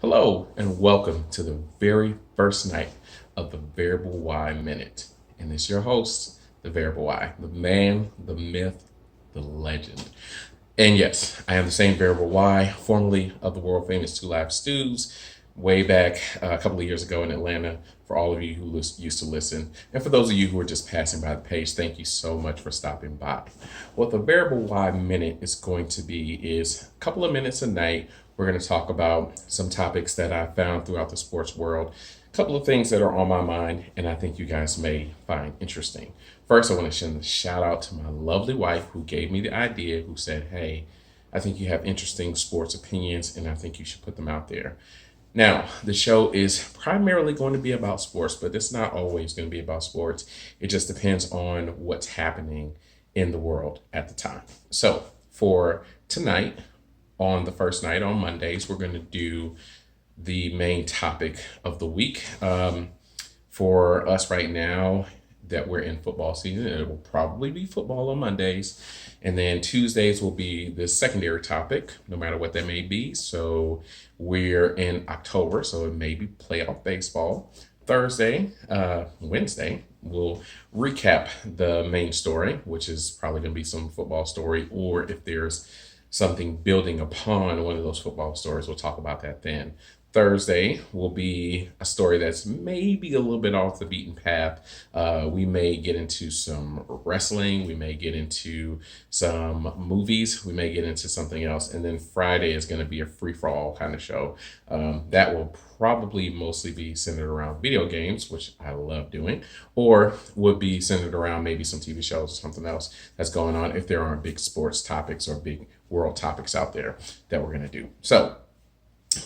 Hello, and welcome to the very first night of the Variable Y Minute. And it's your host, the Variable Y, the man, the myth, the legend. And yes, I am the same Variable Y, formerly of the world famous Two Live Stews, way back a couple of years ago in Atlanta. For all of you who used to listen, and for those of you who are just passing by the page, thank you so much for stopping by. What the Variable Y Minute is going to be is a couple of minutes a night. We're going to talk about some topics that I found throughout the sports world, a couple of things that are on my mind, and I think you guys may find interesting. First, I want to send a shout out to my lovely wife who gave me the idea, who said, "Hey, I think you have interesting sports opinions, and I think you should put them out there." Now, the show is primarily going to be about sports, but it's not always going to be about sports. It just depends on what's happening in the world at the time. So, for tonight, on the first night on Mondays, we're going to do the main topic of the week. For us right now, that we're in football season, it will probably be football on Mondays. And then Tuesdays will be the secondary topic, no matter what that may be. So we're in October, so it may be playoff baseball. Wednesday, we'll recap the main story, which is probably going to be some football story, or if there's something building upon one of those football stories, we'll talk about that then. Thursday will be a story that's maybe a little bit off the beaten path. We may get into some wrestling. We may get into some movies. We may get into something else. And then Friday is going to be a free for all kind of show. That will probably mostly be centered around video games, which I love doing, or would be centered around maybe some TV shows or something else that's going on if there aren't big sports topics or big world topics out there that we're going to do. So,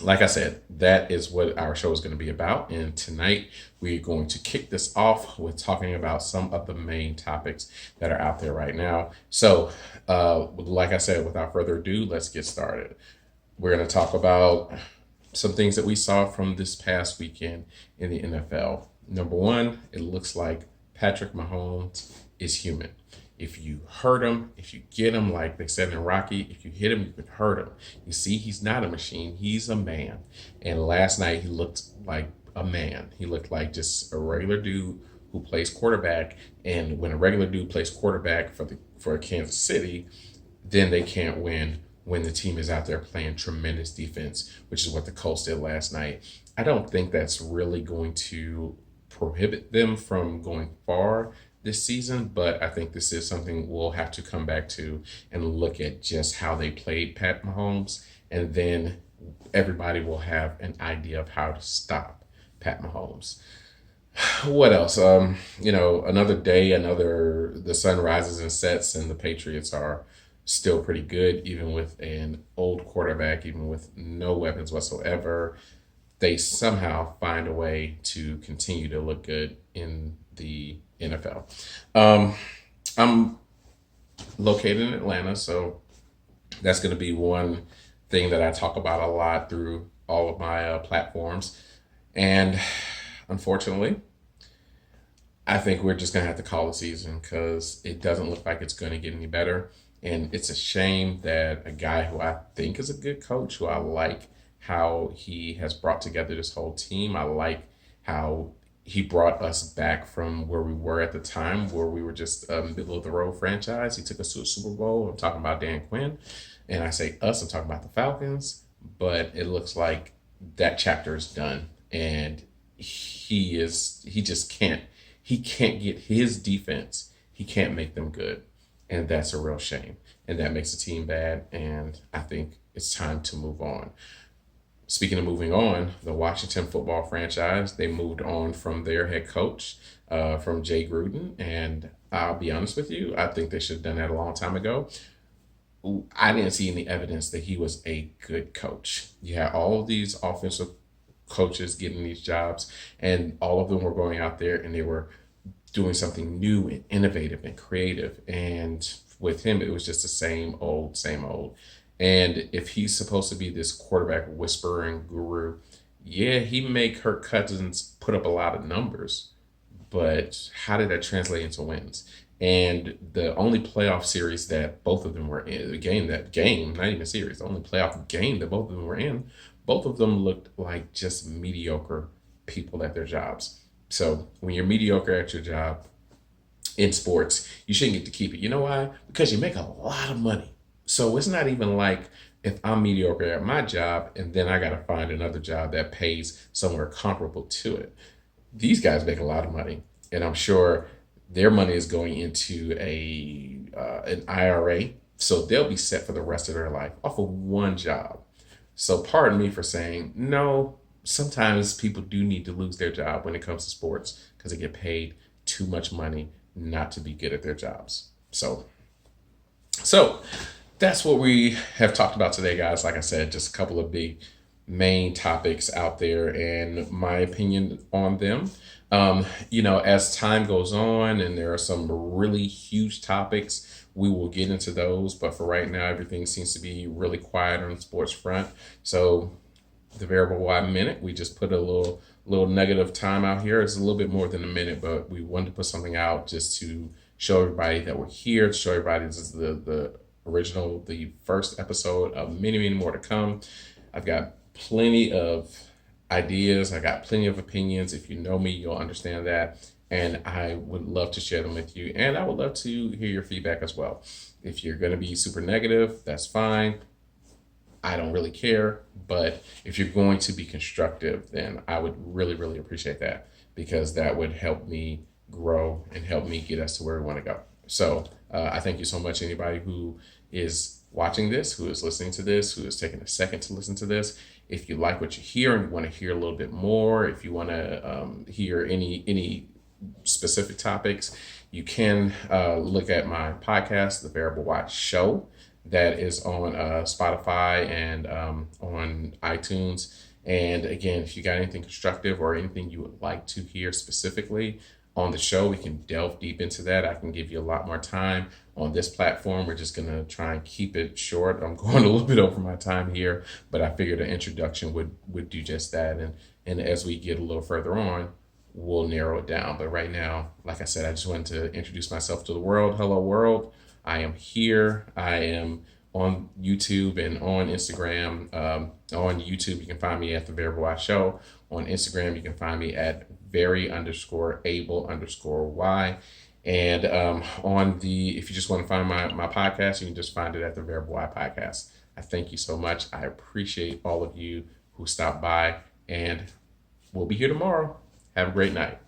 like I said, that is what our show is going to be about. And tonight we're going to kick this off with talking about some of the main topics that are out there right now. So, like I said, without further ado, let's get started. We're going to talk about some things that we saw from this past weekend in the NFL. Number one, it looks like Patrick Mahomes is human. If you hurt him, if you get him, like they said in Rocky, if you hit him, you can hurt him. You see, he's not a machine, he's a man. And last night, he looked like a man. He looked like just a regular dude who plays quarterback. And when a regular dude plays quarterback for Kansas City, then they can't win when the team is out there playing tremendous defense, which is what the Colts did last night. I don't think that's really going to prohibit them from going far this season, but I think this is something we'll have to come back to and look at just how they played Pat Mahomes, and then everybody will have an idea of how to stop Pat Mahomes. What else? Another day, the sun rises and sets, and the Patriots are still pretty good, even with an old quarterback, even with no weapons whatsoever. They somehow find a way to continue to look good in the NFL. I'm located in Atlanta, so that's going to be one thing that I talk about a lot through all of my platforms. And unfortunately, I think we're just going to have to call the season because it doesn't look like it's going to get any better. And it's a shame that a guy who I think is a good coach, who I like how he has brought together this whole team. I like how he brought us back from where we were at the time, where we were just a middle of the road franchise. He took us to a Super Bowl. I'm talking about Dan Quinn. And I say us, I'm talking about the Falcons. But it looks like that chapter is done. And he just can't get his defense. He can't make them good. And that's a real shame. And that makes the team bad. And I think it's time to move on. Speaking of moving on, the Washington football franchise, they moved on from their head coach, from Jay Gruden. And I'll be honest with you, I think they should have done that a long time ago. I didn't see any evidence that he was a good coach. You had all of these offensive coaches getting these jobs, and all of them were going out there and they were doing something new and innovative and creative. And with him, it was just the same old, same old. And if he's supposed to be this quarterback whispering guru, yeah, he may Kirk Cousins put up a lot of numbers, but how did that translate into wins? And the only playoff series that both of them were in, not even series, the only playoff game that both of them were in both of them looked like just mediocre people at their jobs. So when you're mediocre at your job in sports, you shouldn't get to keep it. You know why? Because you make a lot of money. So it's not even like if I'm mediocre at my job and then I got to find another job that pays somewhere comparable to it. These guys make a lot of money, and I'm sure their money is going into a an IRA, so they'll be set for the rest of their life off of one job. So pardon me for saying no. Sometimes people do need to lose their job when it comes to sports because they get paid too much money not to be good at their jobs. So that's what we have talked about today, guys. Like I said, just a couple of big main topics out there and my opinion on them. As time goes on and there are some really huge topics, we will get into those. But for right now, everything seems to be really quiet on the sports front. So the Variable Y minute, we just put a little nugget of time out here. It's a little bit more than a minute, but we wanted to put something out just to show everybody that we're here, to show everybody this is the first episode of many, many more to come. I've got plenty of ideas. I got plenty of opinions. If you know me, you'll understand that. And I would love to share them with you. And I would love to hear your feedback as well. If you're going to be super negative, that's fine. I don't really care. But if you're going to be constructive, then I would really, really appreciate that because that would help me grow and help me get us to where we want to go. So I thank you so much, anybody who is watching this, who is listening to this, who is taking a second to listen to this. If you like what you hear and you want to hear a little bit more, if you want to hear any specific topics, you can look at my podcast, The Variable Watch Show, that is on Spotify and on iTunes. And again, if you got anything constructive or anything you would like to hear specifically on the show, we can delve deep into that. I can give you a lot more time on this platform. We're just going to try and keep it short. I'm going a little bit over my time here, but I figured an introduction would do just that. And as we get a little further on, we'll narrow it down. But right now, like I said, I just wanted to introduce myself to the world. Hello, world. I am here. I am on YouTube and on Instagram. On YouTube, you can find me at The Variable Y Show. On Instagram, you can find me at very_able_y. And if you just want to find my podcast, you can just find it at The Variable Y Podcast. I thank you so much. I appreciate all of you who stopped by, and we'll be here tomorrow. Have a great night.